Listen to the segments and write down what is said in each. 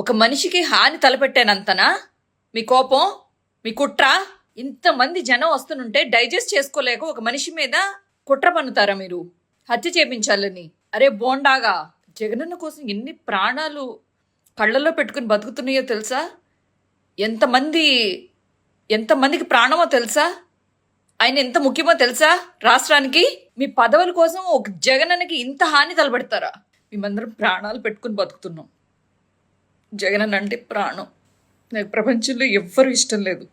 ఒక మనిషికి హాని తలపెట్టానంతనా మీ కోపం, మీ కుట్ర? ఇంతమంది జనం వస్తుంటే డైజెస్ట్ చేసుకోలేక ఒక మనిషి మీద కుట్ర పన్నుతారా మీరు? హత్య చేపించాలని? అరే బోండాగా, జగనన్న కోసం ఎన్ని ప్రాణాలు కళ్ళల్లో పెట్టుకుని బతుకుతున్నాయో తెలుసా? ఎంతమందికి ప్రాణమో తెలుసా? ఆయన ఎంత ముఖ్యమో తెలుసా రాష్ట్రానికి? మీ పదవుల కోసం ఒక జగనన్నకి ఇంత హాని తలపెడతారా? మేమందరం ప్రాణాలు పెట్టుకుని బతుకుతున్నాం. జగనన్న అంటే ప్రాణం. నాకు ప్రపంచంలో ఎవ్వరూ ఇష్టం లేదు.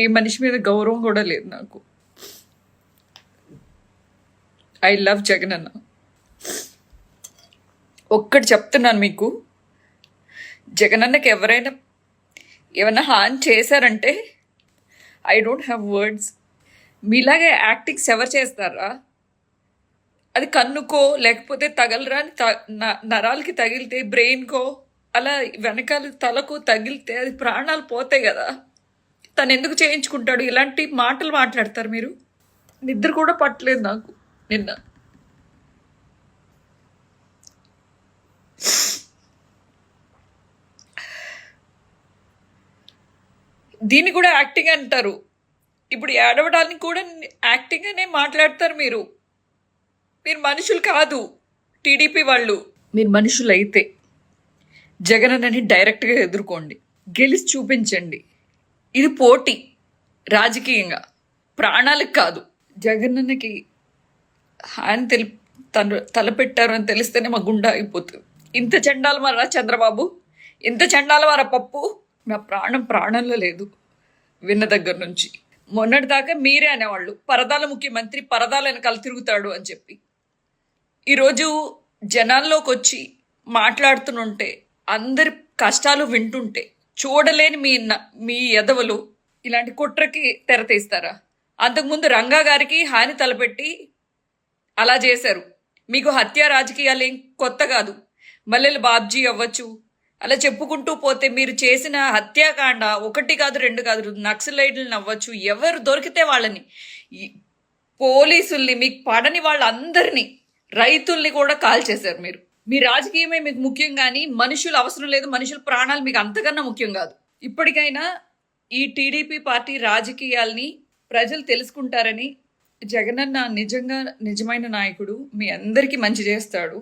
ఏ మనిషి మీద గౌరవం కూడా లేదు నాకు. I love Jagananna. ఒక్కటి చెప్తున్నాను మీకు, జగనన్నకి ఏమైనా హాని చేశారంటే ఐ డోంట్ హ్యావ్ వర్డ్స్. మీలాగే యాక్టింగ్స్ ఎవరు చేస్తారా? అది కన్నుకో లేకపోతే తగలరాని నరాలకి తగిలితే, బ్రెయిన్కో అలా వెనకాల తలకు తగిలితే అది ప్రాణాలు పోతాయి కదా. తను ఎందుకు చేయించుకుంటాడు? ఇలాంటి మాటలు మాట్లాడతారు మీరు. నిద్ర కూడా పట్టలేదు నాకు నిన్న. దీన్ని కూడా యాక్టింగ్ అంటారు. ఇప్పుడు ఏడవడానికి కూడా యాక్టింగ్ అనే మాట్లాడతారు మీరు. మీరు మనుషులు కాదు టీడీపీ వాళ్ళు. మీరు మనుషులు అయితే జగనన్నని డైరెక్ట్గా ఎదుర్కోండి, గెలిచి చూపించండి. ఇది పోటీ, రాజకీయంగా, ప్రాణాలకు కాదు. జగనన్నకి హాని తలపెట్టారు అని తెలిస్తేనే మా గుండె అయిపోతుంది. ఇంత చండాలు మారా చంద్రబాబు, ఇంత చండాలు మారా పప్పు. నా ప్రాణంలో లేదు విన్న దగ్గర నుంచి. మొన్నటిదాకా మీరే అనేవాళ్ళు పరదాల ముఖ్యమంత్రి, పరదాల వెనకాల తిరుగుతాడు అని చెప్పి. ఈరోజు జనాల్లోకి వచ్చి మాట్లాడుతుంటే, అందరి కష్టాలు వింటుంటే చూడలేని మీ ఎదవలు ఇలాంటి కుట్రకి తెరతీస్తారా? అంతకుముందు రంగా గారికి హాని తలపెట్టి అలా చేశారు. మీకు హత్య రాజకీయాలు ఏం కొత్త కాదు. మల్లెలు బాబ్జీ అవ్వచ్చు, అలా చెప్పుకుంటూ పోతే మీరు చేసిన హత్యాకాండ 1 కాదు 2 కాదు, నక్సలైట్లను అవ్వచ్చు, ఎవరు దొరికితే వాళ్ళని, పోలీసుల్ని, మీకు పడని వాళ్ళందరినీ, రైతుల్ని కూడా కాల్ చేశారు మీరు. మీ రాజకీయమే మీకు ముఖ్యం కానీ మనుషులు అవసరం లేదు. మనుషుల ప్రాణాలు మీకు అంతకన్నా ముఖ్యం కాదు. ఇప్పటికైనా ఈ టీడీపీ పార్టీ రాజకీయాల్ని ప్రజలు తెలుసుకుంటారని. జగనన్న నిజంగా నిజమైన నాయకుడు, మీ అందరికీ మంచి చేస్తాడు.